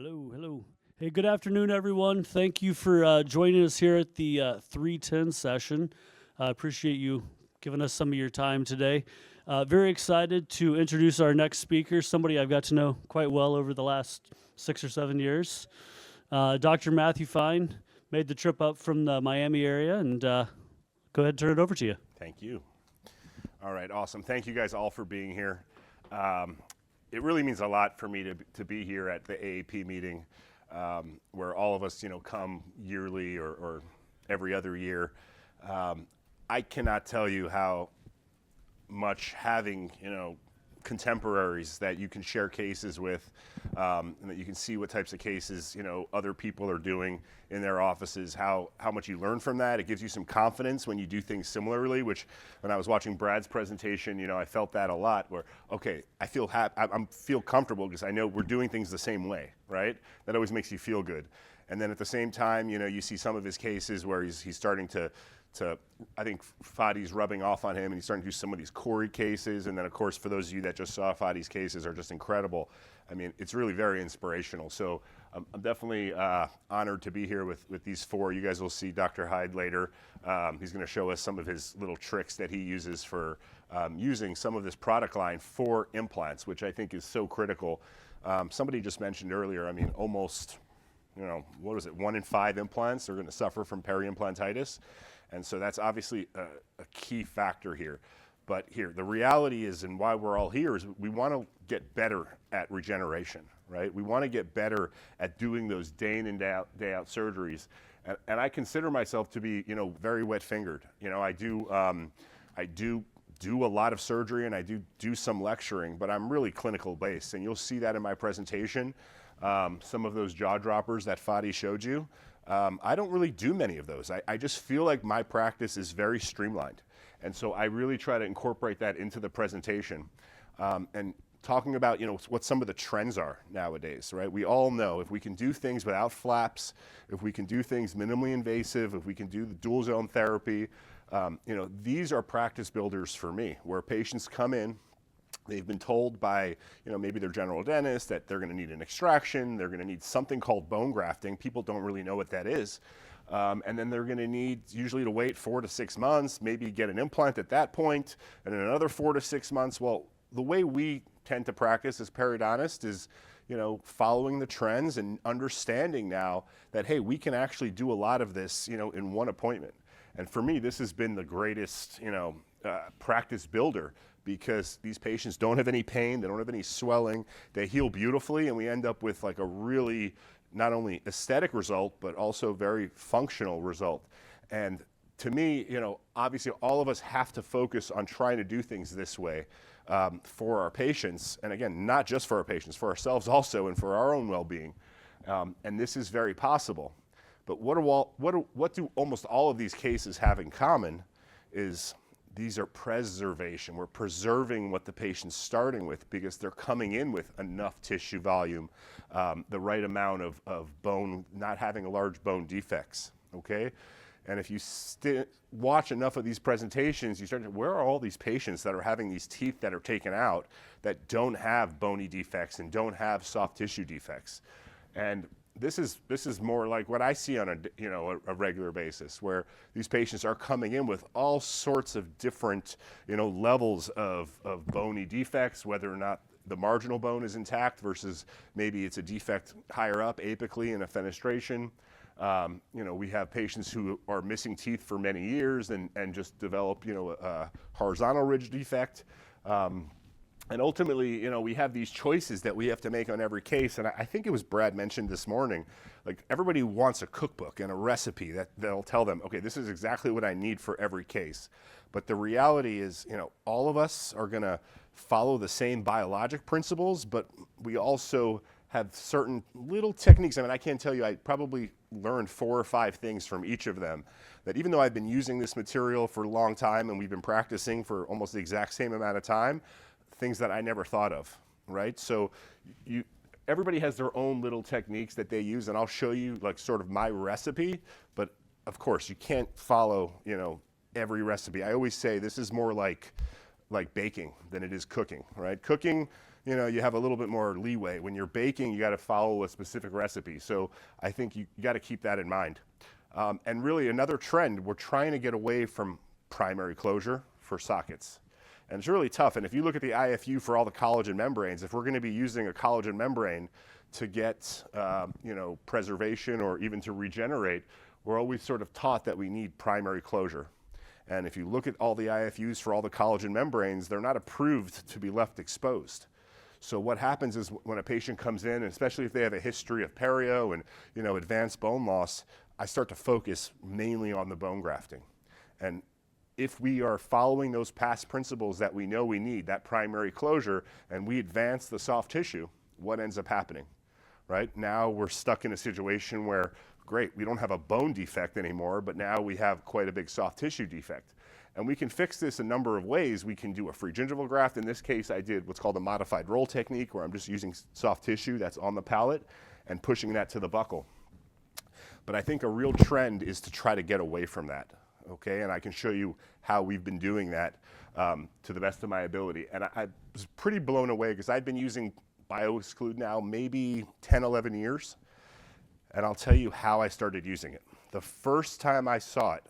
Hello, hello. Hey, good afternoon, everyone. Thank you for joining us here at the 310 session. I appreciate you giving us some of your time today. Very excited to introduce our next speaker, somebody I've got to know quite well over the last 6 or 7 years. Dr. Matthew Fien made the trip up from the Miami area, and go ahead and turn it over to you. Thank you. All right, awesome. Thank you guys all for being here. It really means a lot for me to be here at the AAP meeting, where all of us, come yearly or every other year. I cannot tell you how much having, contemporaries that you can share cases with, and that you can see what types of cases, other people are doing in their offices, how much you learn from that. It gives you some confidence when you do things similarly, which when I was watching Brad's presentation, I felt that a lot where, okay, I feel feel comfortable because I know we're doing things the same way, right? That always makes you feel good. And then at the same time, you see some of his cases where he's starting to I think Fadi's rubbing off on him, and he's starting to do some of these Corey cases. And then, of course, for those of you that just saw Fadi's cases are just incredible. I mean, it's really very inspirational. So I'm definitely honored to be here with these four. You guys will see Dr. Hyde later. He's going to show us some of his little tricks that he uses for using some of this product line for implants, which I think is so critical. Somebody just mentioned earlier, I mean, almost, what is it, 1 in 5 implants are going to suffer from peri-implantitis. And so that's obviously a key factor here. But here, the reality is, and why we're all here, is we want to get better at regeneration, right? We want to get better at doing those day in and day out surgeries. And I consider myself to be, very wet-fingered. I do a lot of surgery, and I do some lecturing, but I'm really clinical based. And you'll see that in my presentation. Some of those jaw droppers that Fadi showed you, I don't really do many of those. I just feel like my practice is very streamlined. And so I really try to incorporate that into the presentation. And talking about, what some of the trends are nowadays, right? We all know if we can do things without flaps, if we can do things minimally invasive, if we can do the dual zone therapy, these are practice builders for me, where patients come in. They've been told by, maybe their general dentist that they're going to need an extraction. They're going to need something called bone grafting. People don't really know what that is. And then they're going to need usually to wait 4 to 6 months, maybe get an implant at that point, and then another 4 to 6 months. Well, the way we tend to practice as periodontists is, following the trends and understanding now that, hey, we can actually do a lot of this, in one appointment. And for me, this has been the greatest, practice builder, because these patients don't have any pain, they don't have any swelling, they heal beautifully, and we end up with like a really not only aesthetic result, but also very functional result. And to me, obviously all of us have to focus on trying to do things this way for our patients. And again, not just for our patients, for ourselves also, and for our own well-being. And this is very possible. But what do almost all of these cases have in common is these are preservation. We're preserving what the patient's starting with because they're coming in with enough tissue volume, the right amount of bone, not having a large bone defects, okay? And if you watch enough of these presentations, you start to, where are all these patients that are having these teeth that are taken out that don't have bony defects and don't have soft tissue defects? And this is more like what I see on a regular basis, where these patients are coming in with all sorts of different levels of bony defects, whether or not the marginal bone is intact versus maybe it's a defect higher up apically in a fenestration. We have patients who are missing teeth for many years and just develop a horizontal ridge defect. And ultimately, we have these choices that we have to make on every case. And I think it was Brad mentioned this morning, like everybody wants a cookbook and a recipe that'll tell them, okay, this is exactly what I need for every case. But the reality is, all of us are going to follow the same biologic principles, but we also have certain little techniques. I mean, I can't tell you, I probably learned 4 or 5 things from each of them that even though I've been using this material for a long time and we've been practicing for almost the exact same amount of time, things that I never thought of, right? So everybody has their own little techniques that they use, and I'll show you like sort of my recipe, but of course you can't follow, every recipe. I always say this is more like baking than it is cooking, right? Cooking, you have a little bit more leeway. When you're baking, you got to follow a specific recipe. So I think you got to keep that in mind. And really another trend, we're trying to get away from primary closure for sockets. And it's really tough. And if you look at the IFU for all the collagen membranes, if we're going to be using a collagen membrane to get preservation or even to regenerate, we're always sort of taught that we need primary closure. And if you look at all the IFUs for all the collagen membranes, they're not approved to be left exposed. So what happens is when a patient comes in, and especially if they have a history of perio and advanced bone loss, I start to focus mainly on the bone grafting. And if we are following those past principles that we know we need, that primary closure, and we advance the soft tissue, what ends up happening? Right? Now we're stuck in a situation where, great, we don't have a bone defect anymore, but now we have quite a big soft tissue defect. And we can fix this a number of ways. We can do a free gingival graft. In this case, I did what's called a modified roll technique, where I'm just using soft tissue that's on the palate and pushing that to the buccal. But I think a real trend is to try to get away from that, okay? And I can show you how we've been doing that to the best of my ability. And I was pretty blown away because I've been using BioExclude now maybe 10, 11 years. And I'll tell you how I started using it. The first time I saw it,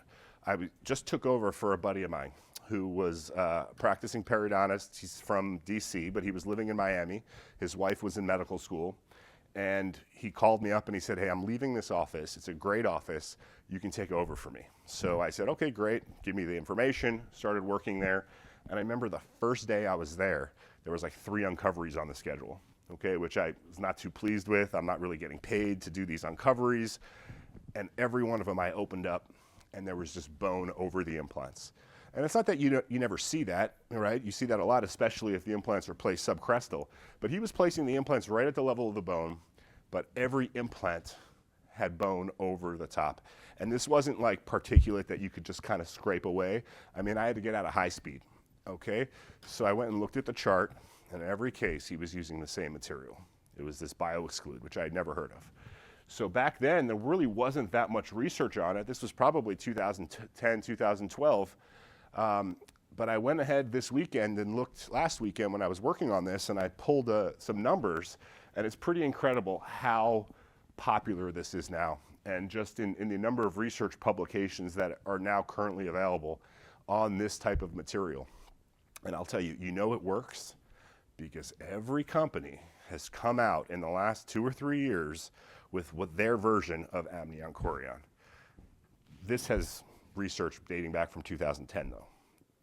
I just took over for a buddy of mine who was a practicing periodontist. He's from DC, but he was living in Miami. His wife was in medical school. And he called me up and he said, hey, I'm leaving this office. It's a great office. You can take over for me. So I said, okay, great. Give me the information. Started working there. And I remember the first day I was there was like 3 uncoveries on the schedule, okay, which I was not too pleased with. I'm not really getting paid to do these uncoveries. And every one of them I opened up, and there was just bone over the implants. And it's not that you never see that, right? You see that a lot, especially if the implants are placed subcrestal. But he was placing the implants right at the level of the bone, but every implant had bone over the top. And this wasn't like particulate that you could just kind of scrape away. I mean, I had to get out of high speed, okay? So I went and looked at the chart, and in every case, he was using the same material. It was this BioExclude, which I had never heard of. So back then, there really wasn't that much research on it. This was probably 2010, 2012. But I went ahead this weekend and looked last weekend when I was working on this, and I pulled some numbers, and it's pretty incredible how popular this is now. And just in the number of research publications that are now currently available on this type of material. And I'll tell you, it works because every company has come out in the last 2 or 3 years with their version of amnion chorion. This has research dating back from 2010 though,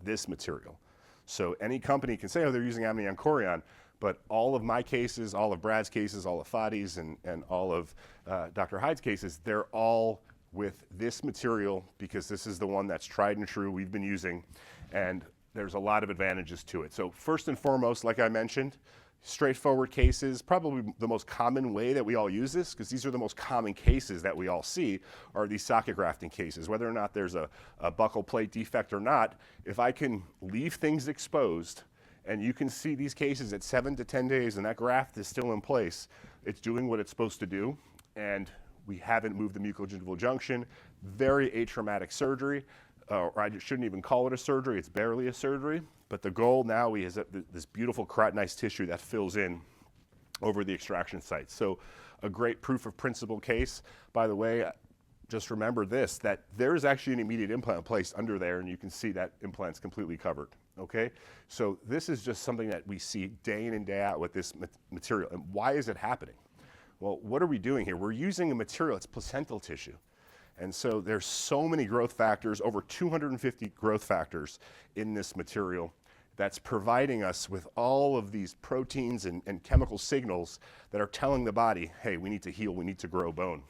this material. So any company can say, oh, they're using amnion chorion, but all of my cases, all of Brad's cases, all of Fadi's and all of Dr. Hyde's cases, they're all with this material because this is the one that's tried and true we've been using, and there's a lot of advantages to it. So first and foremost, like I mentioned, straightforward cases, probably the most common way that we all use this, because these are the most common cases that we all see, are these socket grafting cases. Whether or not there's a buccal plate defect or not, if I can leave things exposed, and you can see these cases at 7 to 10 days and that graft is still in place, it's doing what it's supposed to do, and we haven't moved the mucogingival junction. Very atraumatic surgery, or I shouldn't even call it a surgery, it's barely a surgery. But the goal now is this beautiful keratinized tissue that fills in over the extraction site. So a great proof of principle case. By the way, just remember this, that there is actually an immediate implant placed under there, and you can see that implant's completely covered, okay? So this is just something that we see day in and day out with this material. And why is it happening? Well, what are we doing here? We're using a material, it's placental tissue. And so there's so many growth factors, over 250 growth factors in this material that's providing us with all of these proteins and chemical signals that are telling the body, hey, we need to heal, we need to grow bone.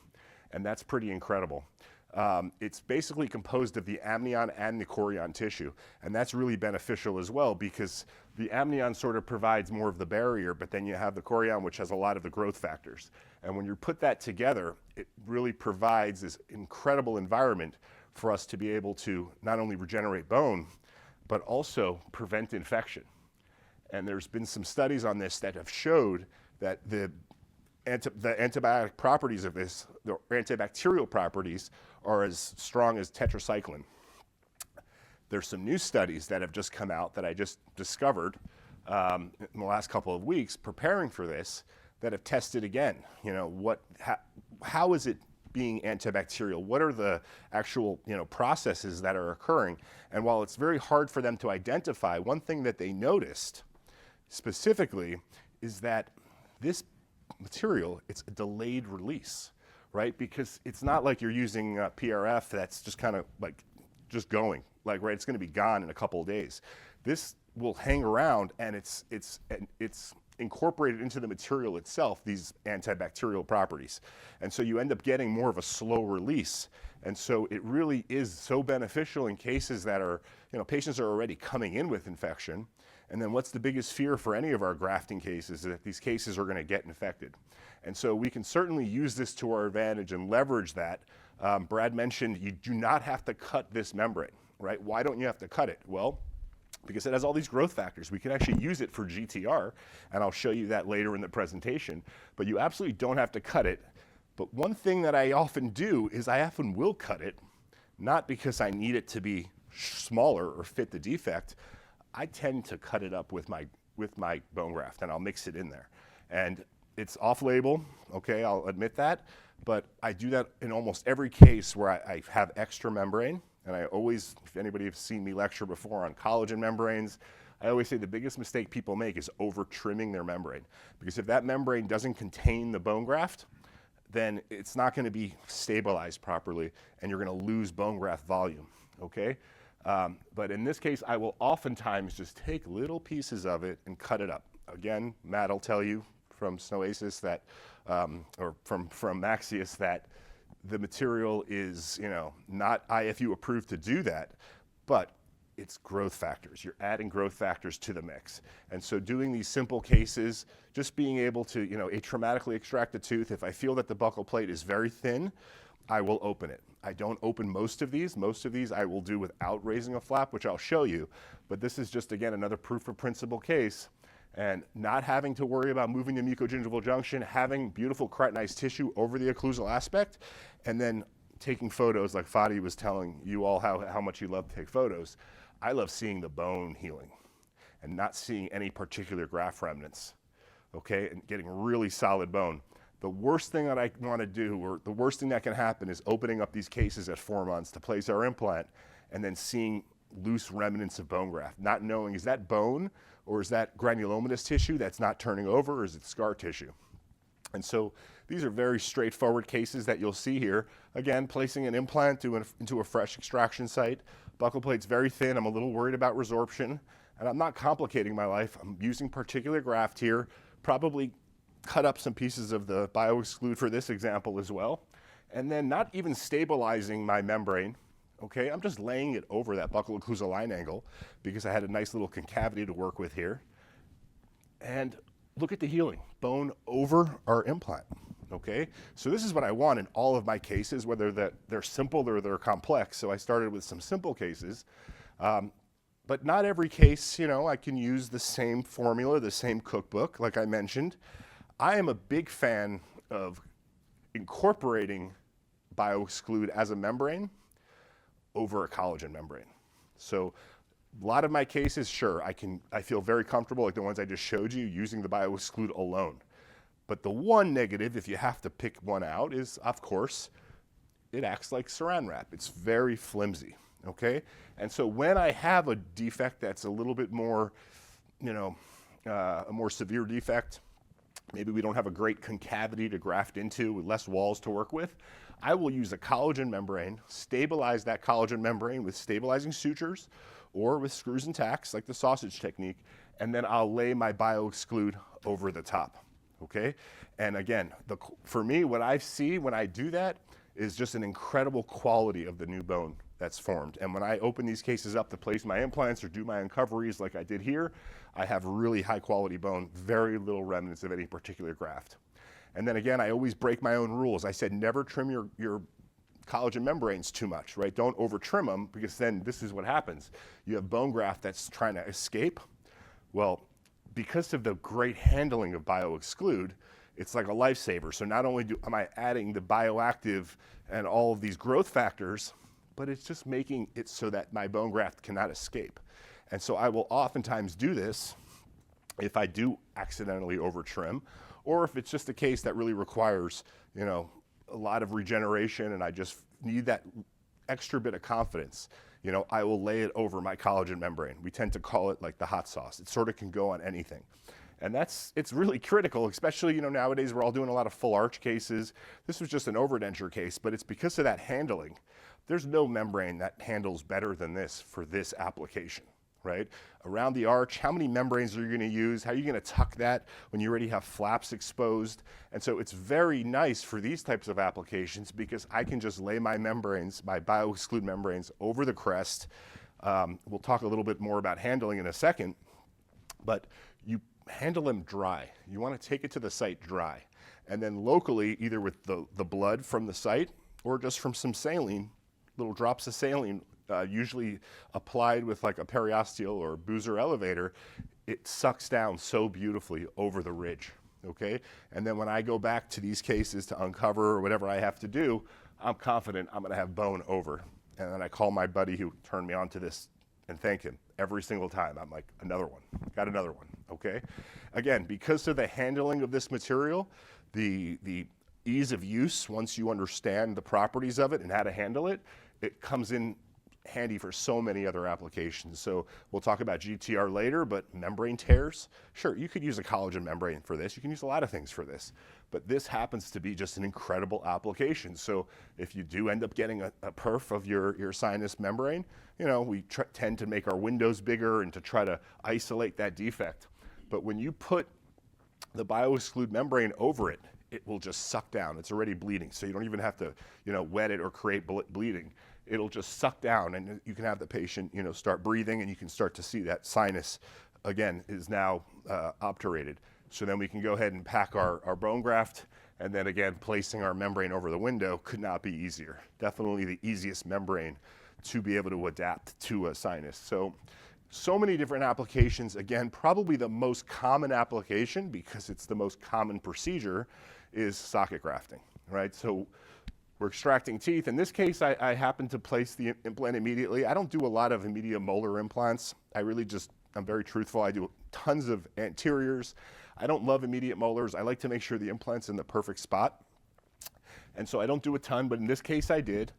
And that's pretty incredible. It's basically composed of the amnion and the chorion tissue. And that's really beneficial as well because the amnion sort of provides more of the barrier, but then you have the chorion, which has a lot of the growth factors. And when you put that together, it really provides this incredible environment for us to be able to not only regenerate bone, but also prevent infection. And there's been some studies on this that have showed that the antibiotic properties of this, the antibacterial properties, are as strong as tetracycline. There's some new studies that have just come out that I just discovered in the last couple of weeks preparing for this that have tested again. How is it being antibacterial? What are the actual processes that are occurring? And while it's very hard for them to identify, one thing that they noticed specifically is that this material, it's a delayed release, right? Because it's not like you're using PRF that's just kind of like just going, like, right, it's going to be gone in a couple of days. This will hang around, and it's incorporated into the material itself, these antibacterial properties. And so you end up getting more of a slow release. And so it really is so beneficial in cases that are, patients are already coming in with infection. And then what's the biggest fear for any of our grafting cases? Is that these cases are going to get infected. And so we can certainly use this to our advantage and leverage that. Brad mentioned you do not have to cut this membrane, right? Why don't you have to cut it? Well, because it has all these growth factors. We can actually use it for GTR, and I'll show you that later in the presentation, but you absolutely don't have to cut it. But one thing that I often do is I often will cut it, not because I need it to be smaller or fit the defect. I tend to cut it up with my bone graft, and I'll mix it in there. And it's off-label, okay, I'll admit that, but I do that in almost every case where I have extra membrane. And I always, if anybody has seen me lecture before on collagen membranes, I always say the biggest mistake people make is over-trimming their membrane. Because if that membrane doesn't contain the bone graft, then it's not going to be stabilized properly, and you're going to lose bone graft volume, okay? But in this case, I will oftentimes just take little pieces of it and cut it up. Again, Matt will tell you from Snoasis that, or from Maxius, that the material is, not IFU approved to do that, but it's growth factors. You're adding growth factors to the mix. And so doing these simple cases, just being able to, atraumatically extract a tooth, if I feel that the buccal plate is very thin, I will open it. I don't open most of these. Most of these I will do without raising a flap, which I'll show you. But this is just, again, another proof of principle case. And not having to worry about moving the mucogingival junction, having beautiful keratinized tissue over the occlusal aspect, and then taking photos like Fadi was telling you all how much you love to take photos. I love seeing the bone healing and not seeing any particular graft remnants, okay, and getting really solid bone. The worst thing that I want to do, or the worst thing that can happen, is opening up these cases at 4 months to place our implant and then seeing loose remnants of bone graft, not knowing, is that bone or is that granulomatous tissue that's not turning over, or is it scar tissue? And so these are very straightforward cases that you'll see here. Again, placing an implant into a fresh extraction site. Buccal plate's very thin. I'm a little worried about resorption, and I'm not complicating my life. I'm using particular graft here, probably cut up some pieces of the BioExclude for this example as well, and then not even stabilizing my membrane. Okay, I'm just laying it over that buccal occlusal line angle because I had a nice little concavity to work with here. And look at the healing, bone over our implant, okay? So this is what I want in all of my cases, whether that they're simple or they're complex. So I started with some simple cases, but not every case, I can use the same formula, the same cookbook, like I mentioned. I am a big fan of incorporating BioExclude as a membrane over a collagen membrane. So a lot of my cases, sure, I feel very comfortable, like the ones I just showed you, using the BioExclude alone. But the one negative, if you have to pick one out, is, of course, it acts like saran wrap. It's very flimsy, okay? And so when I have a defect that's a little bit more, a more severe defect, maybe we don't have a great concavity to graft into with less walls to work with, I will use a collagen membrane, stabilize that collagen membrane with stabilizing sutures or with screws and tacks like the sausage technique, and then I'll lay my BioExclude over the top, okay? And again, for me, what I see when I do that is just an incredible quality of the new bone that's formed. And when I open these cases up to place my implants or do my uncoveries like I did here, I have really high quality bone, very little remnants of any particular graft. And then again, I always break my own rules. I said never trim your collagen membranes too much, right? Don't over trim them, because then this is what happens. You have bone graft that's trying to escape. Well, because of the great handling of BioExclude, it's like a lifesaver. So not only am I adding the bioactive and all of these growth factors, but it's just making it so that my bone graft cannot escape. And so I will oftentimes do this if I do accidentally over trim, or if it's just a case that really requires, a lot of regeneration and I just need that extra bit of confidence, I will lay it over my collagen membrane. We tend to call it like the hot sauce. It sort of can go on anything. And it's really critical, especially, nowadays we're all doing a lot of full arch cases. This was just an overdenture case, but it's because of that handling. There's no membrane that handles better than this for this application, right? Around the arch, how many membranes are you gonna use? How are you gonna tuck that when you already have flaps exposed? And so it's very nice for these types of applications because I can just lay my membranes, my BioExclude membranes over the crest. We'll talk a little bit more about handling in a second, but you handle them dry. You wanna take it to the site dry. And then locally, either with the blood from the site or just from some saline, little drops of saline, usually applied with like a periosteal or boozer elevator, it sucks down so beautifully over the ridge, okay? And then when I go back to these cases to uncover or whatever I have to do, I'm confident I'm gonna have bone over. And then I call my buddy who turned me on to this and thank him every single time. I'm like, another one, got another one, okay? Again, because of the handling of this material, the ease of use, once you understand the properties of it and how to handle it, it comes in handy for so many other applications. So we'll talk about GTR later, but membrane tears, sure, you could use a collagen membrane for this. You can use a lot of things for this, but this happens to be just an incredible application. So if you do end up getting a perf of your sinus membrane, we tend to make our windows bigger and to try to isolate that defect. But when you put the BioExclude membrane over it, it will just suck down. It's already bleeding, so you don't even have to, wet it or create bleeding. It'll just suck down, and you can have the patient, start breathing, and you can start to see that sinus, again, is now obturated. So then we can go ahead and pack our bone graft, and then again, placing our membrane over the window could not be easier. Definitely the easiest membrane to be able to adapt to a sinus. So many different applications. Again, probably the most common application, because it's the most common procedure, is socket grafting, right? So we're extracting teeth. In this case, I happen to place the implant immediately. I don't do a lot of immediate molar implants. I'm very truthful. I do tons of anteriors. I don't love immediate molars. I like to make sure the implant's in the perfect spot. And so I don't do a ton, but in this case I did.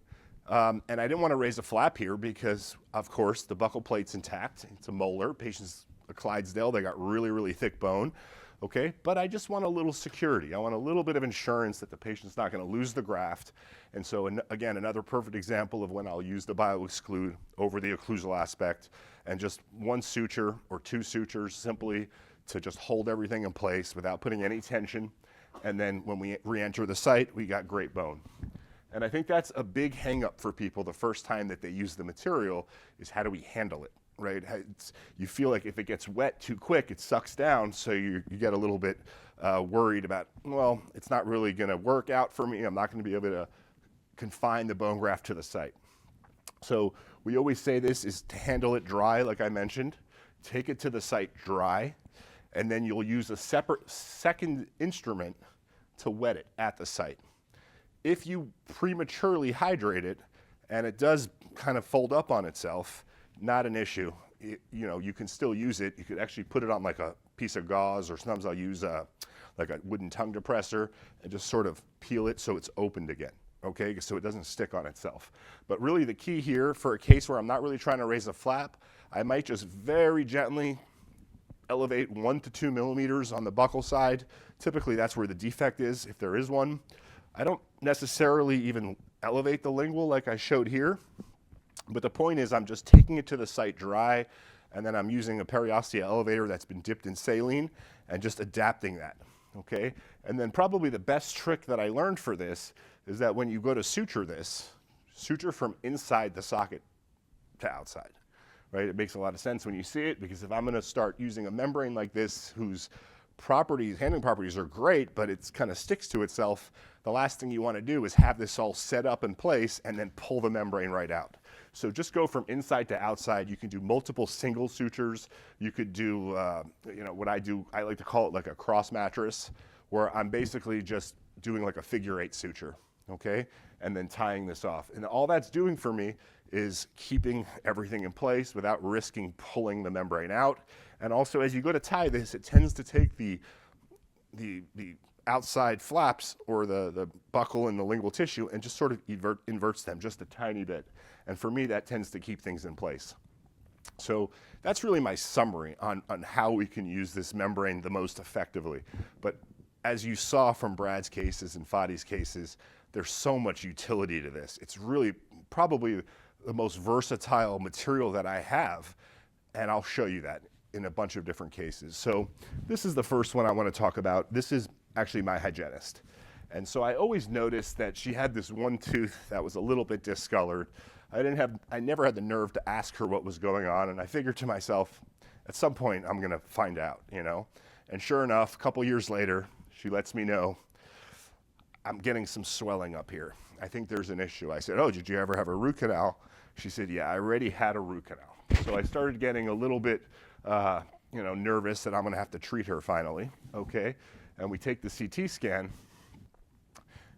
And I didn't want to raise a flap here because, of course, the buccal plate's intact. It's a molar. Patient's a Clydesdale. They got really, really thick bone. Okay, but I just want a little security. I want a little bit of insurance that the patient's not going to lose the graft. And so, again, another perfect example of when I'll use the BioExclude over the occlusal aspect and just one suture or two sutures simply to just hold everything in place without putting any tension. And then when we re-enter the site, we got great bone. And I think that's a big hang-up for people the first time that they use the material is how do we handle it? Right? You feel like if it gets wet too quick, it sucks down, so you get a little bit worried about, well, it's not really going to work out for me. I'm not going to be able to confine the bone graft to the site. So we always say this is to handle it dry, like I mentioned. Take it to the site dry, and then you'll use a separate second instrument to wet it at the site. If you prematurely hydrate it, and it does kind of fold up on itself, not an issue. You can still use it. You could actually put it on like a piece of gauze, or sometimes I'll use like a wooden tongue depressor and just sort of peel it so it's opened again, okay? So it doesn't stick on itself. But really the key here for a case where I'm not really trying to raise a flap, I might just very gently elevate 1 to 2 millimeters on the buccal side. Typically that's where the defect is, if there is one. I don't necessarily even elevate the lingual like I showed here. But the point is I'm just taking it to the site dry, and then I'm using a periosteal elevator that's been dipped in saline and just adapting that, okay? And then probably the best trick that I learned for this is that when you go to suture this, suture from inside the socket to outside, right? It makes a lot of sense when you see it, because if I'm gonna start using a membrane like this whose handling properties are great, but it kind of sticks to itself, the last thing you want to do is have this all set up in place and then pull the membrane right out. So just go from inside to outside. You can do multiple single sutures. You could do, what I do, I like to call it like a cross mattress, where I'm basically just doing like a figure 8 suture, okay? And then tying this off. And all that's doing for me is keeping everything in place without risking pulling the membrane out. And also, as you go to tie this, it tends to take the outside flaps or the buccal and the lingual tissue and just sort of inverts them just a tiny bit. And for me, that tends to keep things in place. So that's really my summary on how we can use this membrane the most effectively. But as you saw from Brad's cases and Fadi's cases, there's so much utility to this. It's really probably the most versatile material that I have, and I'll show you that in a bunch of different cases. So this is the first one I want to talk about. This is actually my hygienist. And so I always noticed that she had this one tooth that was a little bit discolored. I never had the nerve to ask her what was going on, and I figured to myself, at some point I'm gonna find out, you know? And sure enough, a couple years later, she lets me know, I'm getting some swelling up here. I think there's an issue. I said, oh, did you ever have a root canal? She said, yeah, I already had a root canal. So I started getting a little bit, nervous that I'm gonna have to treat her finally, okay? And we take the CT scan,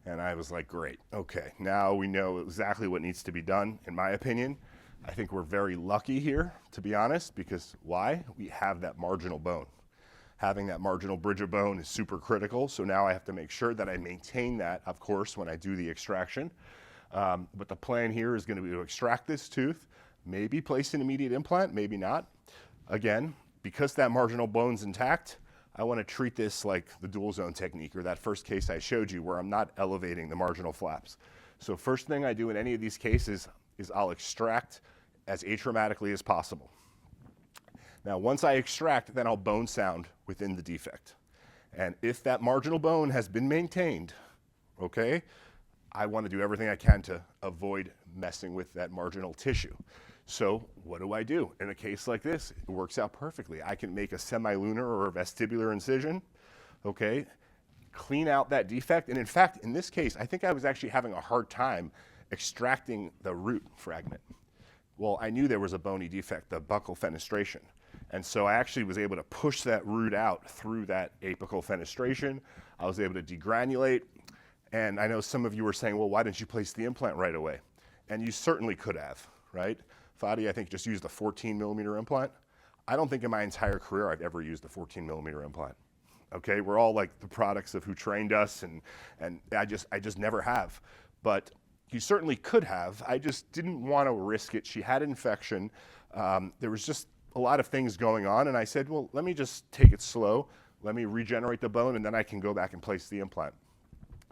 and I was like, great, okay, now we know exactly what needs to be done, in my opinion. I think we're very lucky here, to be honest, because why? We have that marginal bone. Having that marginal bridge of bone is super critical, so now I have to make sure that I maintain that, of course, when I do the extraction. But the plan here is gonna be to extract this tooth, maybe place an immediate implant, maybe not. Again, because that marginal bone's intact, I want to treat this like the dual zone technique, or that first case I showed you where I'm not elevating the marginal flaps. So first thing I do in any of these cases is I'll extract as atraumatically as possible. Now once I extract, then I'll bone sound within the defect. And if that marginal bone has been maintained, okay, I want to do everything I can to avoid messing with that marginal tissue. So what do I do? In a case like this, it works out perfectly. I can make a semilunar or a vestibular incision, okay, clean out that defect. And in fact, in this case, I think I was actually having a hard time extracting the root fragment. Well, I knew there was a bony defect, the buccal fenestration. And so I actually was able to push that root out through that apical fenestration. I was able to degranulate. And I know some of you were saying, well, why didn't you place the implant right away? And you certainly could have, right? Fadi, I think, just used a 14 millimeter implant. I don't think in my entire career I've ever used a 14 millimeter implant. Okay, we're all like the products of who trained us, and I just never have. But you certainly could have. I just didn't want to risk it. She had infection. There was just a lot of things going on, and I said, well, let me just take it slow. Let me regenerate the bone, and then I can go back and place the implant.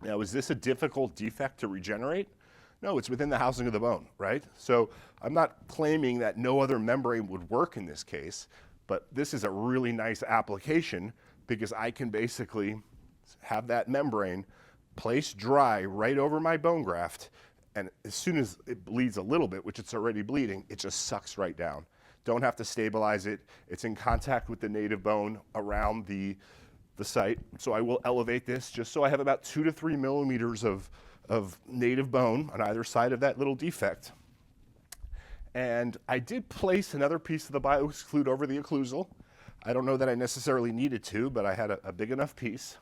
Now, is this a difficult defect to regenerate? No, it's within the housing of the bone, right? So I'm not claiming that no other membrane would work in this case, but this is a really nice application because I can basically have that membrane placed dry right over my bone graft, and as soon as it bleeds a little bit, which it's already bleeding, it just sucks right down. Don't have to stabilize it. It's in contact with the native bone around the site. So I will elevate this just so I have about 2 to 3 millimeters of native bone on either side of that little defect. And I did place another piece of the BioExclude over the occlusal. I don't know that I necessarily needed to, but I had a big enough piece.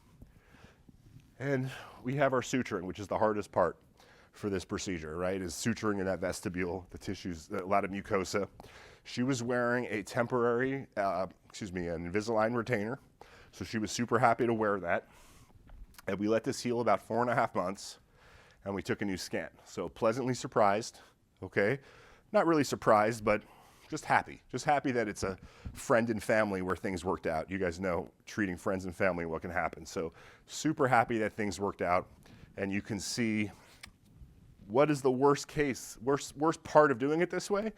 And we have our suturing, which is the hardest part for this procedure, right? Is suturing in that vestibule, the tissues, a lot of mucosa. She was wearing a temporary, an Invisalign retainer. So she was super happy to wear that. And we let this heal about 4.5 months. And we took a new scan. So pleasantly surprised, okay? Not really surprised, but just happy. Just happy that it's a friend and family where things worked out. You guys know treating friends and family, what can happen. So super happy that things worked out. And you can see what is the worst part of doing it this way?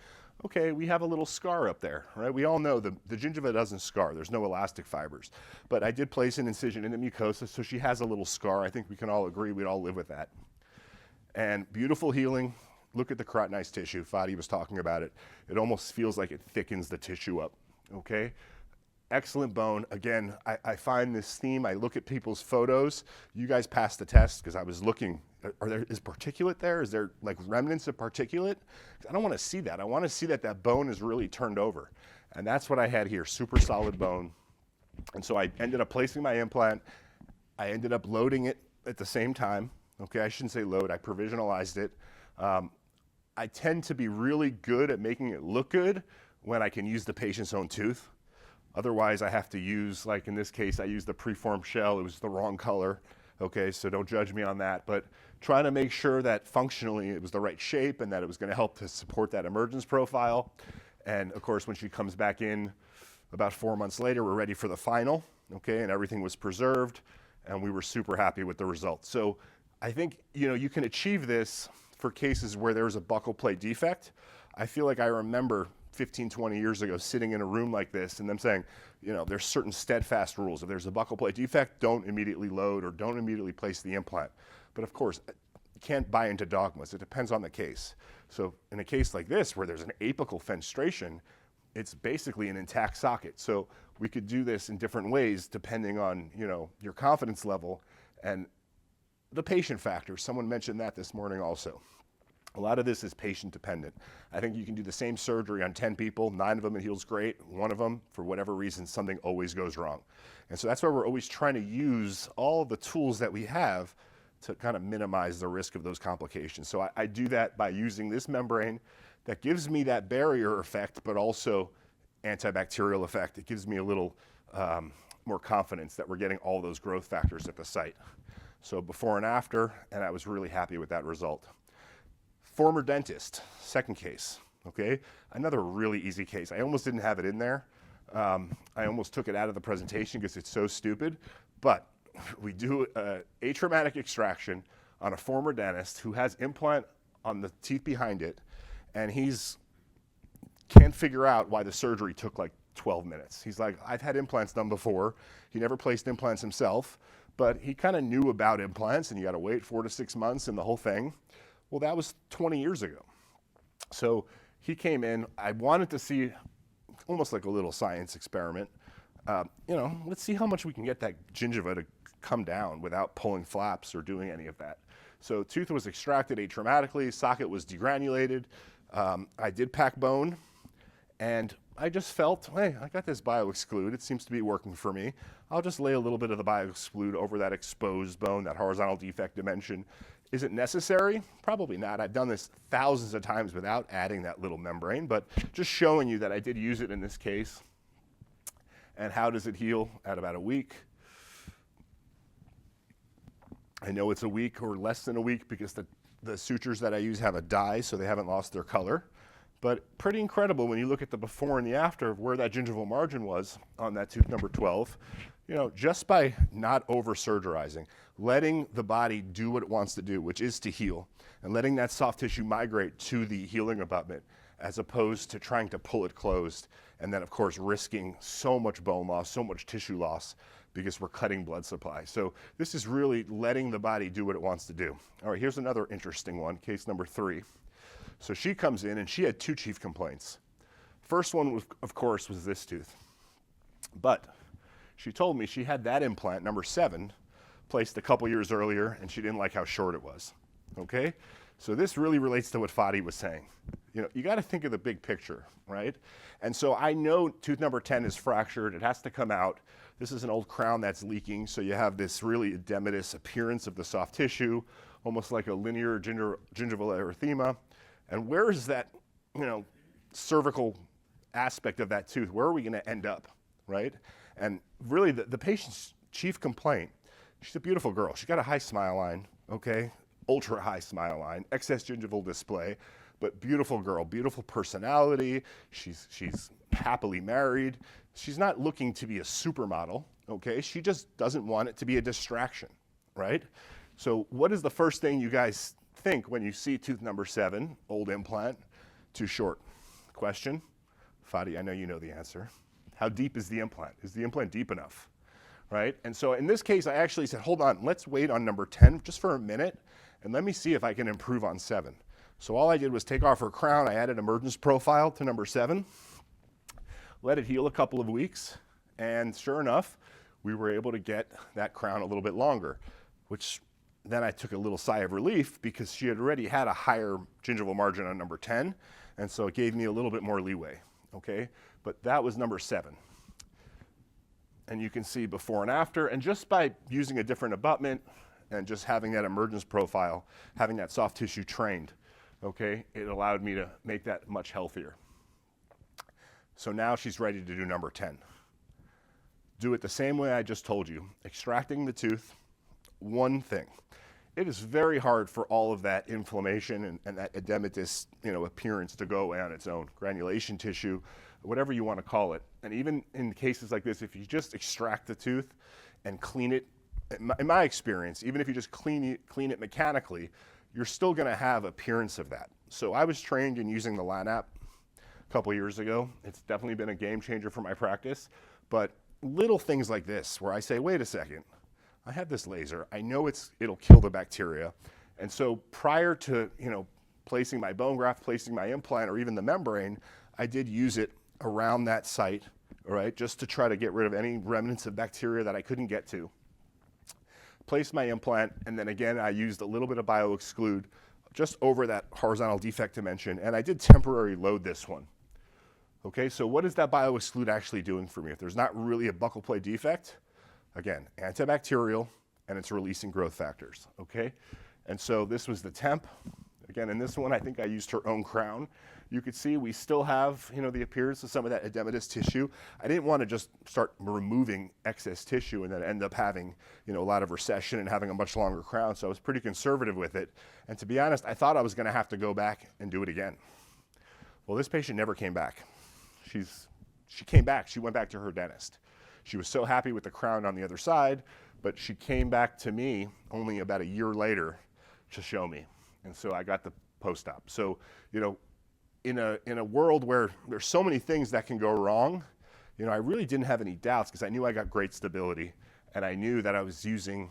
Okay, we have a little scar up there, right? We all know the gingiva doesn't scar. There's no elastic fibers. But I did place an incision in the mucosa, so she has a little scar. I think we can all agree we'd all live with that. And beautiful healing. Look at the keratinized tissue. Fadi was talking about it. It almost feels like it thickens the tissue up, okay? Excellent bone. Again, I find this theme, I look at people's photos. You guys passed the test because I was looking, is particulate there? Is there like remnants of particulate? I don't want to see that. I want to see that that bone is really turned over. And that's what I had here, super solid bone. And so I ended up placing my implant. I ended up loading it at the same time. Okay, I shouldn't say load, I provisionalized it. I tend to be really good at making it look good when I can use the patient's own tooth. Otherwise, I have to use, like in this case, I used the preformed shell. It was the wrong color. Okay, so don't judge me on that. But trying to make sure that functionally it was the right shape and that it was going to help to support that emergence profile. And of course, when she comes back in about 4 months later, we're ready for the final. Okay, and everything was preserved, and we were super happy with the results. So I think you can achieve this for cases where there's a buccal plate defect. I feel like I remember 15, 20 years ago sitting in a room like this and them saying, there's certain steadfast rules. If there's a buccal plate defect, don't immediately load or don't immediately place the implant. But of course, you can't buy into dogmas. It depends on the case. So in a case like this where there's an apical fenestration, it's basically an intact socket. So we could do this in different ways depending on your confidence level and the patient factor. Someone mentioned that this morning also. A lot of this is patient dependent. I think you can do the same surgery on 10 people, 9 of them it heals great, 1 of them, for whatever reason, something always goes wrong. And so that's why we're always trying to use all of the tools that we have to kind of minimize the risk of those complications. So I do that by using this membrane that gives me that barrier effect, but also antibacterial effect. It gives me a little more confidence that we're getting all those growth factors at the site. So before and after, and I was really happy with that result. Former dentist, second case, okay? Another really easy case. I almost didn't have it in there. I almost took it out of the presentation because it's so stupid, but we do atraumatic extraction on a former dentist who has implant on the teeth behind it, and can't figure out why the surgery took like 12 minutes. He's like, I've had implants done before. He never placed implants himself, but he kind of knew about implants, and you got to wait 4 to 6 months and the whole thing. Well, that was 20 years ago. So he came in. I wanted to see almost like a little science experiment. Let's see how much we can get that gingiva to come down without pulling flaps or doing any of that. So tooth was extracted atraumatically, socket was degranulated. I did pack bone, and I just felt, hey, I got this BioExclude. It seems to be working for me. I'll just lay a little bit of the BioExclude over that exposed bone, that horizontal defect dimension. Is it necessary? Probably not. I've done this thousands of times without adding that little membrane, but just showing you that I did use it in this case. And how does it heal at about a week? I know it's a week or less than a week because the sutures that I use have a dye, so they haven't lost their color. But pretty incredible when you look at the before and the after of where that gingival margin was on that tooth number 12. Just by not over-surgerizing, letting the body do what it wants to do, which is to heal, and letting that soft tissue migrate to the healing abutment, as opposed to trying to pull it closed, and then, of course, risking so much bone loss, so much tissue loss, because we're cutting blood supply. So this is really letting the body do what it wants to do. All right, here's another interesting one, case number 3. So she comes in, and she had 2 chief complaints. First one, of course, was this tooth. But she told me she had that implant, number 7, placed a couple years earlier, and she didn't like how short it was, okay? So this really relates to what Fadi was saying. You got to think of the big picture, right? And so I know tooth number 10 is fractured. It has to come out. This is an old crown that's leaking, so you have this really edematous appearance of the soft tissue, almost like a linear gingival erythema. And where is that, cervical aspect of that tooth? Where are we going to end up, right? And really, the patient's chief complaint, she's a beautiful girl. She's got a high smile line, okay? Ultra high smile line, excess gingival display, but beautiful girl, beautiful personality. She's happily married. She's not looking to be a supermodel, okay? She just doesn't want it to be a distraction, right? So what is the first thing you guys think when you see tooth number 7, old implant, too short? Question? Fadi, I know you know the answer. How deep is the implant? Is the implant deep enough, right? And so in this case, I actually said, hold on, let's wait on number 10 just for a minute, and let me see if I can improve on 7. So all I did was take off her crown. I added emergence profile to number 7, let it heal a couple of weeks, and sure enough, we were able to get that crown a little bit longer, which then I took a little sigh of relief because she had already had a higher gingival margin on number 10, and so it gave me a little bit more leeway, okay? But that was number 7. And you can see before and after, and just by using a different abutment and just having that emergence profile, having that soft tissue trained, okay, it allowed me to make that much healthier. So now she's ready to do number 10. Do it the same way I just told you, extracting the tooth, one thing. It is very hard for all of that inflammation and that edematous, appearance to go away on its own, granulation tissue, whatever you want to call it. And even in cases like this, if you just extract the tooth and clean it, in my experience, even if you just clean it mechanically, you're still going to have appearance of that. So I was trained in using the LANAP a couple years ago. It's definitely been a game changer for my practice. But little things like this, where I say, wait a second, I have this laser. I know it'll kill the bacteria. And so prior to placing my bone graft, placing my implant, or even the membrane, I did use it around that site, all right, just to try to get rid of any remnants of bacteria that I couldn't get to. Placed my implant, and then again, I used a little bit of BioExclude just over that horizontal defect dimension, and I did temporary load this one. Okay, so what is that BioExclude actually doing for me? If there's not really a buccal plate defect, again, antibacterial, and it's releasing growth factors, okay? And so this was the temp. Again, in this one, I think I used her own crown. You could see we still have, the appearance of some of that edematous tissue. I didn't want to just start removing excess tissue and then end up having, a lot of recession and having a much longer crown. So I was pretty conservative with it. And to be honest, I thought I was going to have to go back and do it again. Well, this patient never came back. She came back. She went back to her dentist. She was so happy with the crown on the other side, but she came back to me only about a year later to show me. And so I got the post-op. So, in a world where there's so many things that can go wrong, I really didn't have any doubts because I knew I got great stability, and I knew that I was using,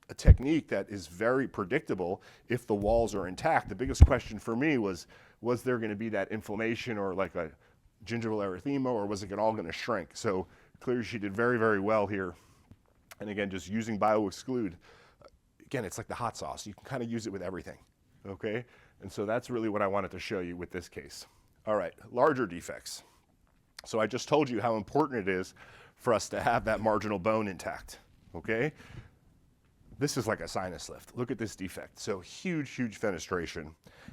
a technique that is very predictable if the walls are intact. The biggest question for me was there going to be that inflammation or like a gingival erythema, or was it all going to shrink? So clearly she did very, very well here. And again, just using BioExclude, again, it's like the hot sauce. You can kind of use it with everything, okay? And so that's really what I wanted to show you with this case. All right, larger defects. So I just told you how important it is for us to have that marginal bone intact, okay? This is like a sinus lift. Look at this defect. So huge, huge fenestration.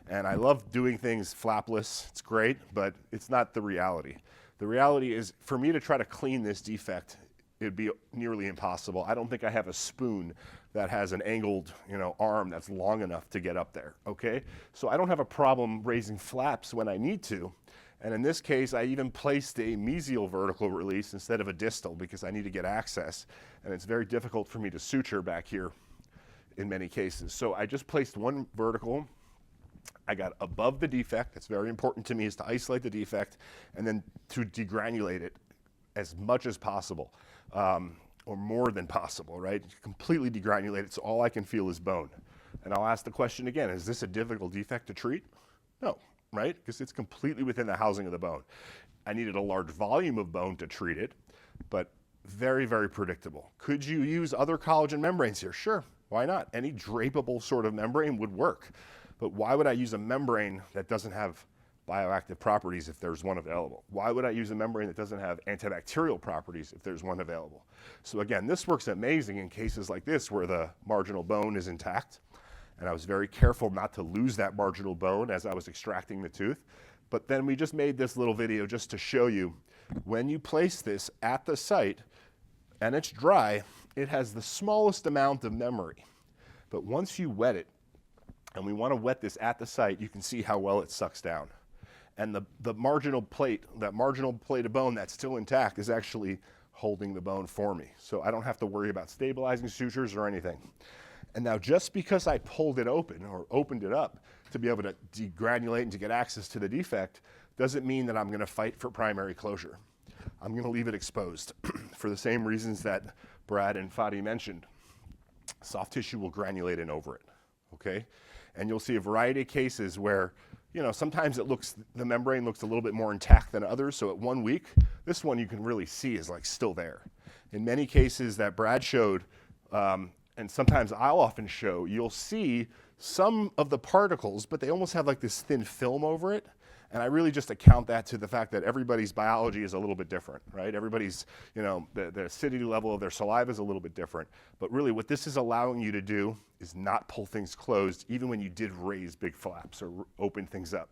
And I love doing things flapless. It's great, but it's not the reality. The reality is for me to try to clean this defect, it'd be nearly impossible. I don't think I have a spoon that has an angled, arm that's long enough to get up there, okay? So I don't have a problem raising flaps when I need to. And in this case, I even placed a mesial vertical release instead of a distal because I need to get access. And it's very difficult for me to suture back here in many cases. So I just placed one vertical. I got above the defect. It's very important to me is to isolate the defect and then to degranulate it as much as possible, or more than possible, right? Completely degranulate it so all I can feel is bone. And I'll ask the question again, is this a difficult defect to treat? No, right? Because it's completely within the housing of the bone. I needed a large volume of bone to treat it, but very, very predictable. Could you use other collagen membranes here? Sure, why not? Any drapable sort of membrane would work. But why would I use a membrane that doesn't have bioactive properties if there's one available? Why would I use a membrane that doesn't have antibacterial properties if there's one available? So again, this works amazing in cases like this where the marginal bone is intact. And I was very careful not to lose that marginal bone as I was extracting the tooth. But then we just made this little video just to show you when you place this at the site and it's dry, it has the smallest amount of memory. But once you wet it, and we want to wet this at the site, you can see how well it sucks down. And the marginal plate, that marginal plate of bone that's still intact is actually holding the bone for me. So I don't have to worry about stabilizing sutures or anything. And now just because I pulled it open or opened it up to be able to degranulate and to get access to the defect doesn't mean that I'm going to fight for primary closure. I'm going to leave it exposed for the same reasons that Brad and Fadi mentioned. Soft tissue will granulate in over it, okay? And you'll see a variety of cases where, sometimes the membrane looks a little bit more intact than others. So at 1 week, this one you can really see is like still there. In many cases that Brad showed, and sometimes I'll often show, you'll see some of the particles, but they almost have like this thin film over it. And I really just account that to the fact that everybody's biology is a little bit different, right? Everybody's, the acidity level of their saliva is a little bit different. But really what this is allowing you to do is not pull things closed, even when you did raise big flaps or open things up.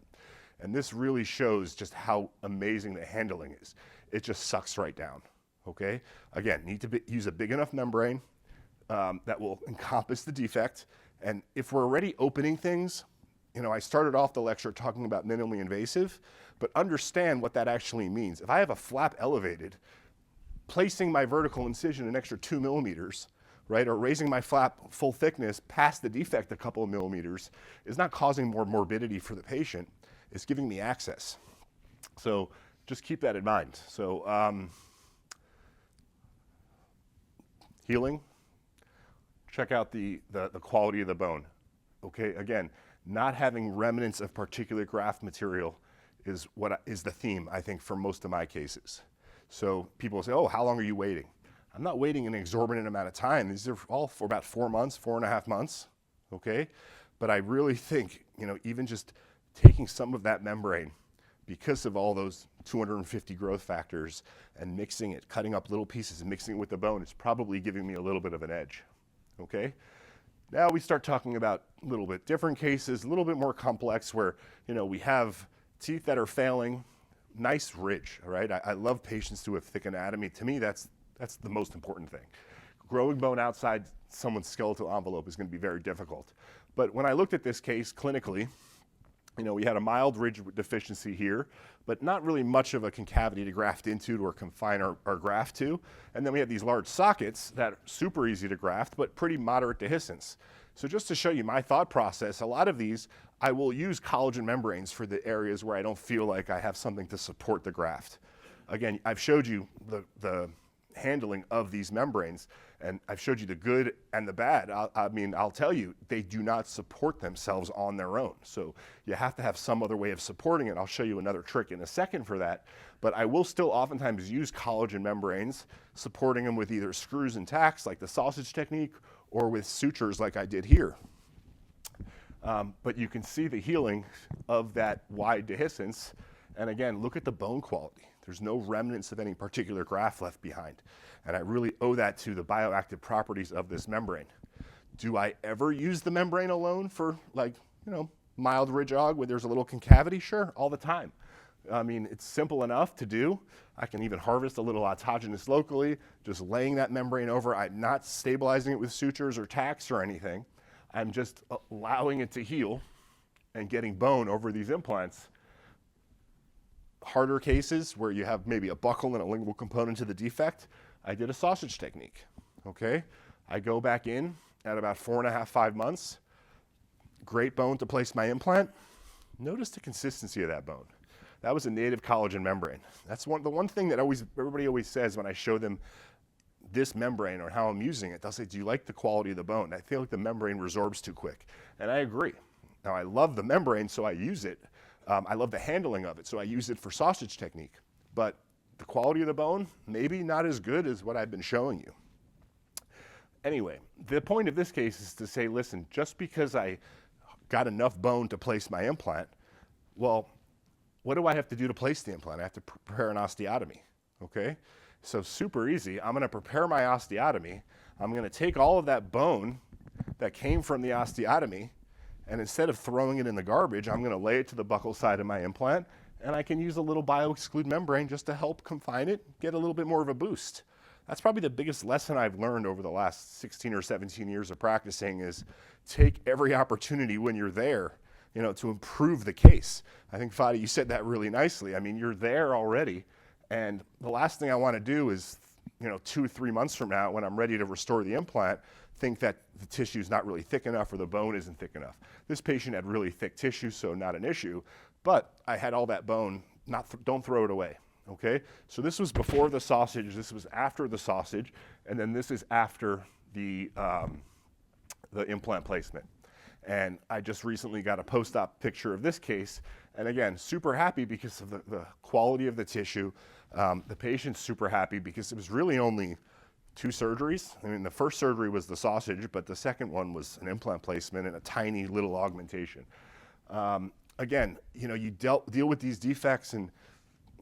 And this really shows just how amazing the handling is. It just sucks right down, okay? Again, need to use a big enough membrane that will encompass the defect. And if we're already opening things, I started off the lecture talking about minimally invasive, but understand what that actually means. If I have a flap elevated, placing my vertical incision an extra 2 millimeters, right, or raising my flap full thickness past the defect a couple of millimeters is not causing more morbidity for the patient. It's giving me access. So just keep that in mind. So healing, check out the quality of the bone. Okay, again, not having remnants of particulate graft material is the theme, I think, for most of my cases. So people say, oh, how long are you waiting? I'm not waiting an exorbitant amount of time. These are all for about 4 months, 4.5 months, okay? But I really think, even just taking some of that membrane, because of all those 250 growth factors, and mixing it, cutting up little pieces and mixing it with the bone, it's probably giving me a little bit of an edge, okay? Now we start talking about a little bit different cases, a little bit more complex where, we have teeth that are failing, nice ridge, all right? I love patients who have thick anatomy. To me, that's the most important thing. Growing bone outside someone's skeletal envelope is going to be very difficult. But when I looked at this case clinically, we had a mild ridge deficiency here, but not really much of a concavity to graft into or confine our graft to. And then we have these large sockets that are super easy to graft, but pretty moderate dehiscence. So just to show you my thought process, a lot of these, I will use collagen membranes for the areas where I don't feel like I have something to support the graft. Again, I've showed you the handling of these membranes, and I've showed you the good and the bad. I'll tell you, they do not support themselves on their own. So you have to have some other way of supporting it. I'll show you another trick in a second for that. But I will still oftentimes use collagen membranes, supporting them with either screws and tacks like the sausage technique or with sutures like I did here. But you can see the healing of that wide dehiscence. And again, look at the bone quality. There's no remnants of any particular graft left behind. And I really owe that to the bioactive properties of this membrane. Do I ever use the membrane alone for mild ridge og where there's a little concavity? Sure, all the time. It's simple enough to do. I can even harvest a little autogenous locally, just laying that membrane over. I'm not stabilizing it with sutures or tacks or anything. I'm just allowing it to heal and getting bone over these implants. Harder cases where you have maybe a buckle and a lingual component to the defect, I did a sausage technique, okay? I go back in at about 4.5, 5 months, great bone to place my implant. Notice the consistency of that bone. That was a native collagen membrane. That's the one thing that everybody always says when I show them this membrane or how I'm using it. They'll say, do you like the quality of the bone? I feel like the membrane resorbs too quick. And I agree. Now I love the membrane, so I use it. I love the handling of it, so I use it for sausage technique. But the quality of the bone, maybe not as good as what I've been showing you. Anyway, the point of this case is to say, listen, just because I got enough bone to place my implant, well, what do I have to do to place the implant? I have to prepare an osteotomy, okay? So super easy. I'm gonna prepare my osteotomy. I'm gonna take all of that bone that came from the osteotomy, and instead of throwing it in the garbage, I'm gonna lay it to the buccal side of my implant, and I can use a little bio-exclude membrane just to help confine it, get a little bit more of a boost. That's probably the biggest lesson I've learned over the last 16 or 17 years of practicing is take every opportunity when you're there, to improve the case. I think, Fadi, you said that really nicely. You're there already, and the last thing I wanna do is, 2 or 3 months from now, when I'm ready to restore the implant, think that the tissue is not really thick enough or the bone isn't thick enough. This patient had really thick tissue, so not an issue, but I had all that bone, don't throw it away, okay? So this was before the sausage, this was after the sausage, and then this is after the implant placement. And I just recently got a post-op picture of this case, and again, super happy because of the quality of the tissue. The patient's super happy because it was really only 2 surgeries. The first surgery was the sausage, but the second one was an implant placement and a tiny little augmentation. again, you deal with these defects, and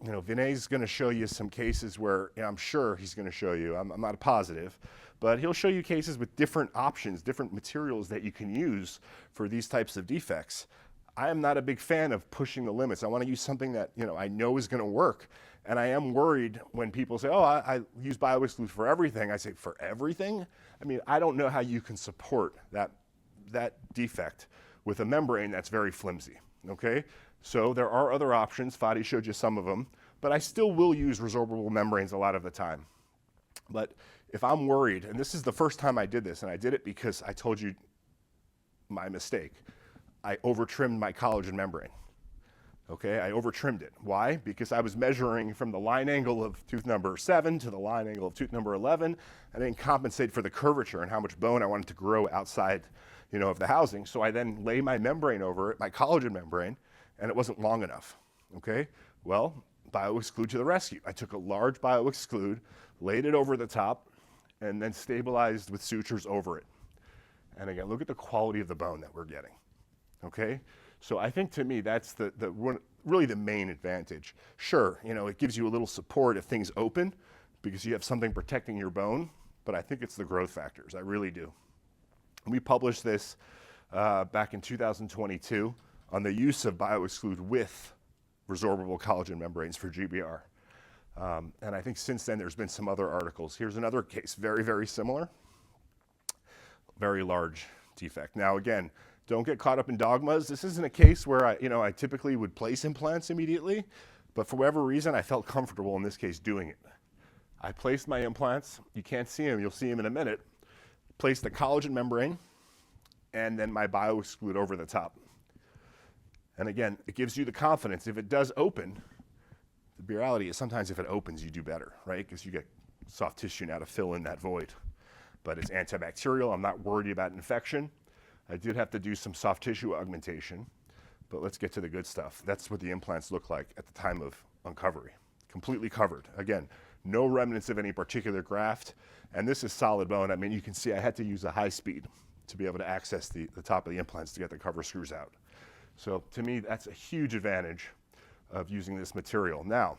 Vinay's going to show you some cases where, I'm sure he's going to show you, I'm not positive, but he'll show you cases with different options, different materials that you can use for these types of defects. I am not a big fan of pushing the limits. I want to use something that I know is going to work. And I am worried when people say, oh, I use BioExclude for everything. I say, for everything? I mean, I don't know how you can support that defect with a membrane that's very flimsy, okay? So there are other options. Fadi showed you some of them, but I still will use resorbable membranes a lot of the time. But if I'm worried, and this is the first time I did this, and I did it because I told you my mistake. I over-trimmed my collagen membrane. Okay, I over-trimmed it. Why? Because I was measuring from the line angle of tooth number 7 to the line angle of tooth number 11. I didn't compensate for the curvature and how much bone I wanted to grow outside, of the housing. So I then lay my membrane over it, my collagen membrane, and it wasn't long enough. Okay, well, BioExclude to the rescue. I took a large BioExclude, laid it over the top, and then stabilized with sutures over it. And again, look at the quality of the bone that we're getting. Okay, so I think to me that's really the main advantage. Sure, it gives you a little support if things open because you have something protecting your bone, but I think it's the growth factors. I really do. We published this back in 2022 on the use of BioExclude with resorbable collagen membranes for GBR. And I think since then there's been some other articles. Here's another case, very, very similar, very large defect. Now again, don't get caught up in dogmas. This isn't a case where I typically would place implants immediately, but for whatever reason, I felt comfortable in this case doing it. I placed my implants. You can't see them. You'll see them in a minute. Placed the collagen membrane and then my BioExclude over the top. And again, it gives you the confidence. If it does open, the reality is sometimes if it opens, you do better, right? Because you get soft tissue now to fill in that void. But it's antibacterial. I'm not worried about infection. I did have to do some soft tissue augmentation, but let's get to the good stuff. That's what the implants look like at the time of uncovery. Completely covered. Again, no remnants of any particular graft, and this is solid bone. I mean, you can see I had to use a high speed to be able to access the top of the implants to get the cover screws out. So to me, that's a huge advantage of using this material. Now,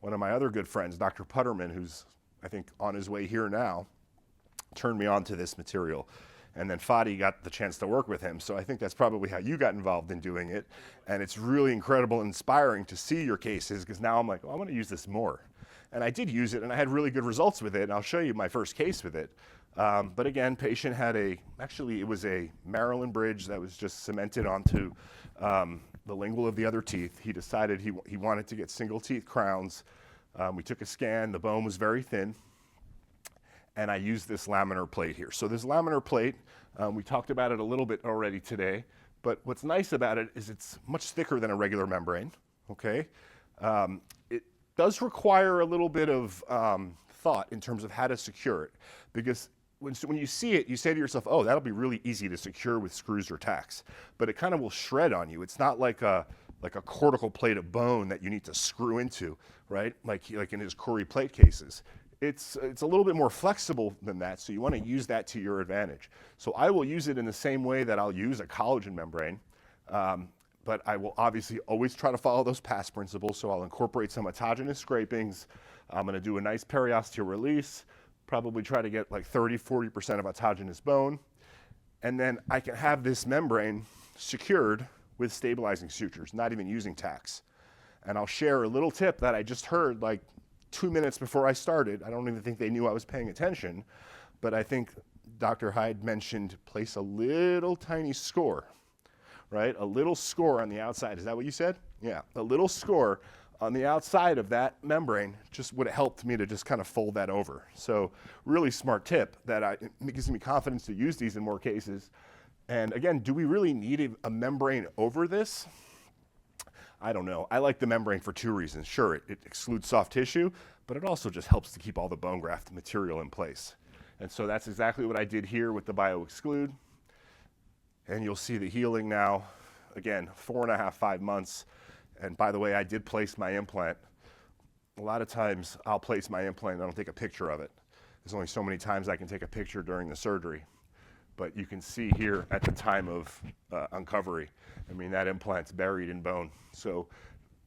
one of my other good friends, Dr. Putterman, who's I think on his way here now, turned me on to this material. And then Fadi got the chance to work with him. So I think that's probably how you got involved in doing it. And it's really incredible and inspiring to see your cases because now I'm like, oh, I want to use this more. And I did use it and I had really good results with it. And I'll show you my first case with it. But again, patient had actually it was a Maryland bridge that was just cemented onto the lingual of the other teeth. He decided he wanted to get single teeth crowns. We took a scan, the bone was very thin. And I used this laminar plate here. So this laminar plate, we talked about it a little bit already today, but what's nice about it is it's much thicker than a regular membrane, okay? It does require a little bit of thought in terms of how to secure it, because when you see it, you say to yourself, oh, that'll be really easy to secure with screws or tacks, but it kind of will shred on you. It's not like a cortical plate of bone that you need to screw into, right? Like in his Corey plate cases. It's a little bit more flexible than that, so you want to use that to your advantage. So I will use it in the same way that I'll use a collagen membrane, but I will obviously always try to follow those past principles, so I'll incorporate some autogenous scrapings. I'm going to do a nice periosteal release, probably try to get like 30-40% of autogenous bone, and then I can have this membrane secured with stabilizing sutures, not even using tacks. And I'll share a little tip that I just heard like 2 minutes before I started. I don't even think they knew I was paying attention, but I think Dr. Hyde mentioned place a little tiny score, right? A little score on the outside. Is that what you said? Yeah, a little score on the outside of that membrane just would have helped me to just kind of fold that over. So really smart tip that it gives me confidence to use these in more cases. And again, do we really need a membrane over this? I don't know. I like the membrane for 2 reasons. Sure, it excludes soft tissue, but it also just helps to keep all the bone graft material in place. And so that's exactly what I did here with the BioExclude. And you'll see the healing now. Again, 4.5, 5 months. And by the way, I did place my implant. A lot of times I'll place my implant and I don't take a picture of it. There's only so many times I can take a picture during the surgery. but you can see here at the time of uncovery, I mean, that implant's buried in bone. So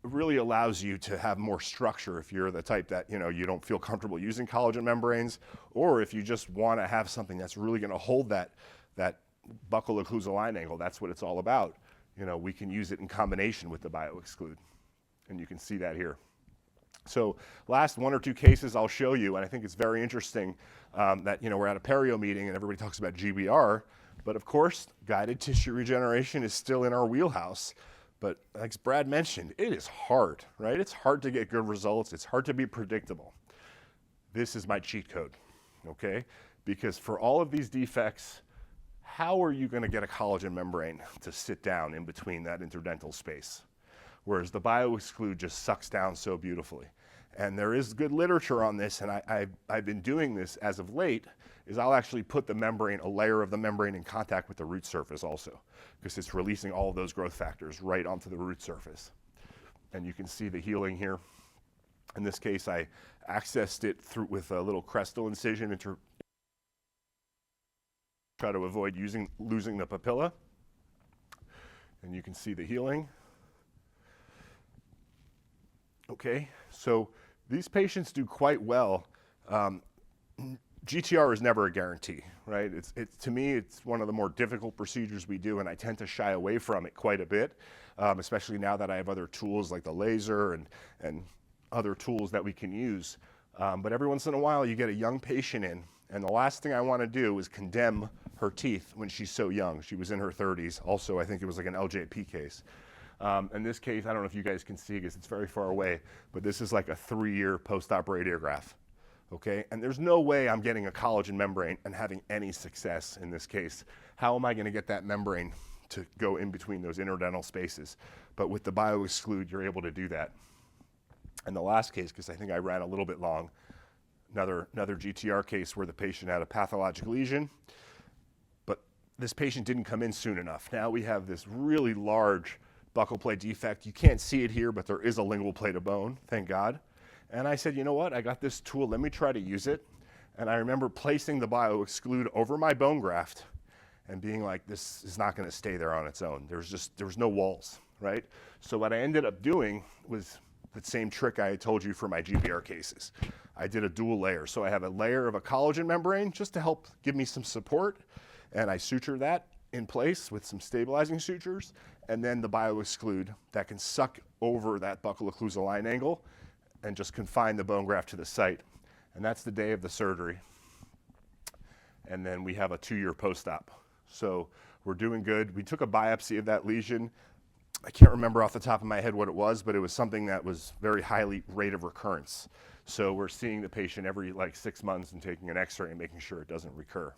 it really allows you to have more structure if you're the type that, you don't feel comfortable using collagen membranes, or if you just want to have something that's really going to hold that buccal occlusal line angle. That's what it's all about. We can use it in combination with the BioExclude, and you can see that here. So last one or two cases I'll show you, and I think it's very interesting that we're at a perio meeting and everybody talks about GBR, but of course guided tissue regeneration is still in our wheelhouse. But like Brad mentioned, it is hard, right? It's hard to get good results. It's hard to be predictable. This is my cheat code, okay? Because for all of these defects, how are you going to get a collagen membrane to sit down in between that interdental space? Whereas the BioExclude just sucks down so beautifully. And there is good literature on this, and I've been doing this as of late, is I'll actually put the membrane, a layer of the membrane in contact with the root surface also, because it's releasing all of those growth factors right onto the root surface. And you can see the healing here. In this case, I accessed it through with a little crestal incision to try to avoid losing the papilla. And you can see the healing. Okay, so these patients do quite well. GTR is never a guarantee, right? To me, it's one of the more difficult procedures we do, and I tend to shy away from it quite a bit, especially now that I have other tools like the laser and other tools that we can use. But every once in a while, you get a young patient in, and the last thing I want to do is condemn her teeth when she's so young. She was in her 30s. Also, I think it was like an LJP case. In this case, I don't know if you guys can see because it's very far away, but this is like a 3-year post-op radiograph, okay? And there's no way I'm getting a collagen membrane and having any success in this case. How am I gonna get that membrane to go in between those interdental spaces? But with the BioExclude, you're able to do that. And the last case, because I think I ran a little bit long, another GTR case where the patient had a pathologic lesion, but this patient didn't come in soon enough. Now we have this really large buccal plate defect. You can't see it here, but there is a lingual plate of bone, thank God. And I said, you know what, I got this tool, let me try to use it. And I remember placing the BioExclude over my bone graft and being like, this is not gonna stay there on its own. There was no walls, right? So what I ended up doing was the same trick I had told you for my GBR cases. I did a dual layer. So I have a layer of a collagen membrane just to help give me some support, and I suture that in place with some stabilizing sutures, and then the BioExclude that can suck over that buccal occlusal line angle and just confine the bone graft to the site. And that's the day of the surgery. And then we have a 2-year post-op. So we're doing good. We took a biopsy of that lesion. I can't remember off the top of my head what it was, but it was something that was very highly rate of recurrence. So we're seeing the patient every like 6 months and taking an x-ray and making sure it doesn't recur.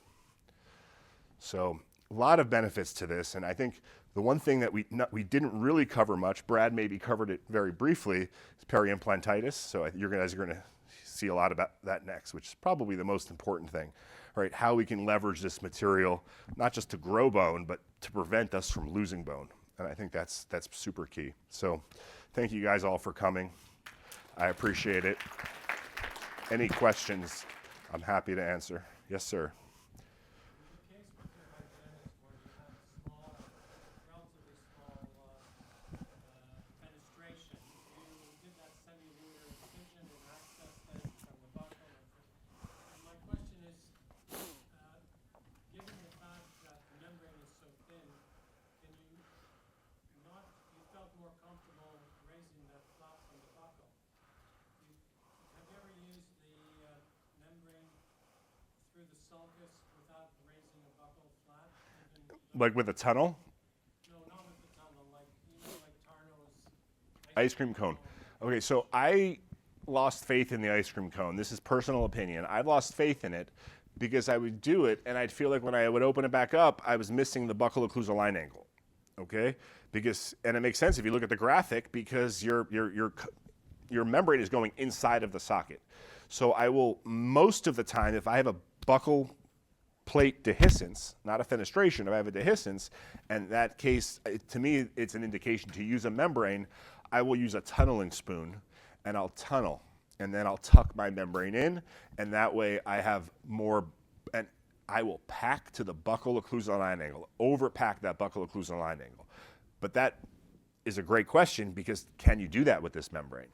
So a lot of benefits to this, and I think the one thing that we didn't really cover much, Brad maybe covered it very briefly, is periimplantitis. So you're going to see a lot about that next, which is probably the most important thing, right? How we can leverage this material, not just to grow bone, but to prevent us from losing bone. And I think that's super key. So thank you guys all for coming. I appreciate it. Any questions, I'm happy to answer. Yes, sir. Like with a tunnel? No, not with the tunnel. Like, like Tarno's ice cream cone. Okay, so I lost faith in the ice cream cone. This is personal opinion. I lost faith in it because I would do it and I'd feel like when I would open it back up, I was missing the buccal occlusal line angle. Okay? And it makes sense if you look at the graphic because your membrane is going inside of the socket. So I will, most of the time, if I have a buccal plate dehiscence, not a fenestration, if I have a dehiscence, and that case, to me, it's an indication to use a membrane, I will use a tunneling spoon, and I'll tunnel, and then I'll tuck my membrane in, and that way I have more, and I will pack to the buccal occlusal line angle, overpack that buccal occlusal line angle. But that is a great question, because can you do that with this membrane?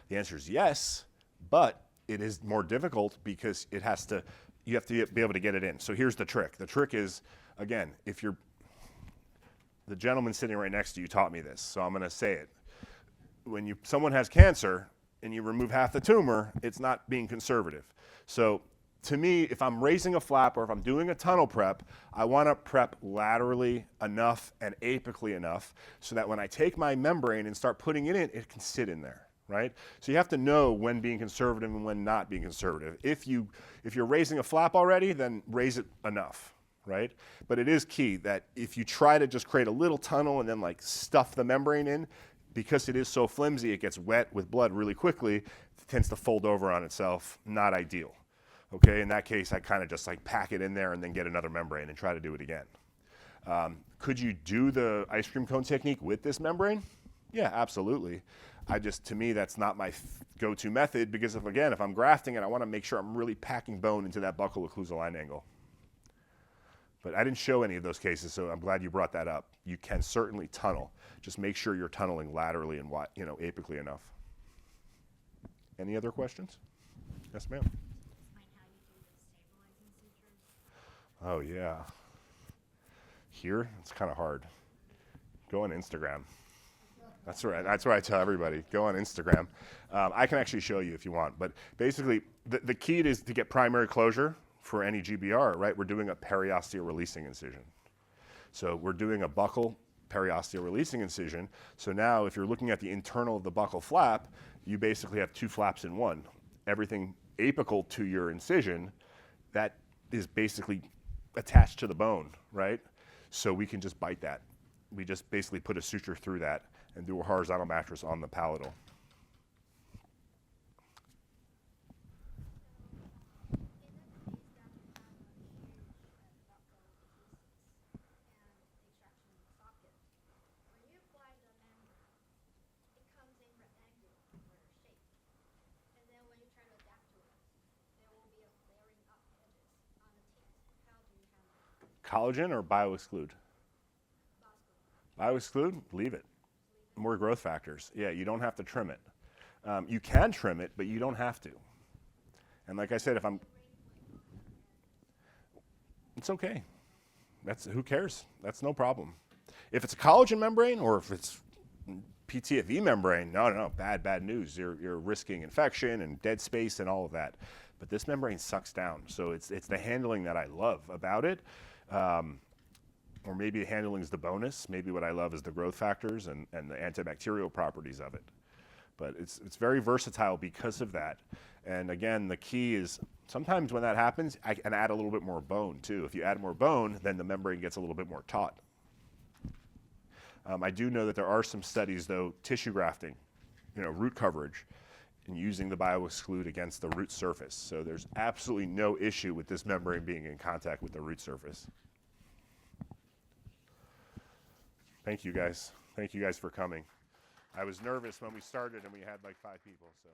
The answer is yes, but it is more difficult because you have to be able to get it in. So here's the trick. The trick is, again, the gentleman sitting right next to you taught me this, so I'm going to say it. When someone has cancer and you remove half the tumor, it's not being conservative. So to me, if I'm raising a flap or if I'm doing a tunnel prep, I want to prep laterally enough and apically enough so that when I take my membrane and start putting it in, it can sit in there, right? So you have to know when being conservative and when not being conservative. If you're raising a flap already, then raise it enough, right? But it is key that if you try to just create a little tunnel and then like stuff the membrane in, because it is so flimsy, it gets wet with blood really quickly, it tends to fold over on itself, not ideal. Okay, in that case, I kind of just like pack it in there and then get another membrane and try to do it again. Could you do the ice cream cone technique with this membrane? Yeah, absolutely. To me, that's not my go-to method, because if I'm grafting it, I want to make sure I'm really packing bone into that buccal occlusal line angle. But I didn't show any of those cases, so I'm glad you brought that up. You can certainly tunnel. Just make sure you're tunneling laterally and apically enough. Any other questions? Yes, ma'am. Oh yeah. Here, it's kind of hard. Go on Instagram. That's right. That's what I tell everybody. Go on Instagram. I can actually show you if you want. But basically, the key is to get primary closure for any GBR, right? We're doing a periosteal releasing incision. So we're doing a buccal periosteal releasing incision. So now if you're looking at the internal of the buccal flap, you basically have two flaps in one. Everything apical to your incision, that is basically attached to the bone, right? So we can just bite that. We just basically put a suture through that and do a horizontal mattress on the palatal. Collagen or bioexclude? Bioexclude, leave it. More growth factors. Yeah, you don't have to trim it. You can trim it, but you don't have to. And like I said, it's okay. Who cares? That's no problem. If it's a collagen membrane or if it's PTFE membrane, no, bad news. You're risking infection and dead space and all of that. But this membrane sucks down. So it's the handling that I love about it. Or maybe the handling is the bonus. Maybe what I love is the growth factors and the antibacterial properties of it. But it's very versatile because of that. And again, the key is sometimes when that happens, I can add a little bit more bone too. If you add more bone, then the membrane gets a little bit more taut. I do know that there are some studies though, tissue grafting, root coverage, and using the bioexclude against the root surface. So there's absolutely no issue with this membrane being in contact with the root surface. Thank you guys. Thank you guys for coming. I was nervous when we started and we had like 5 people, so.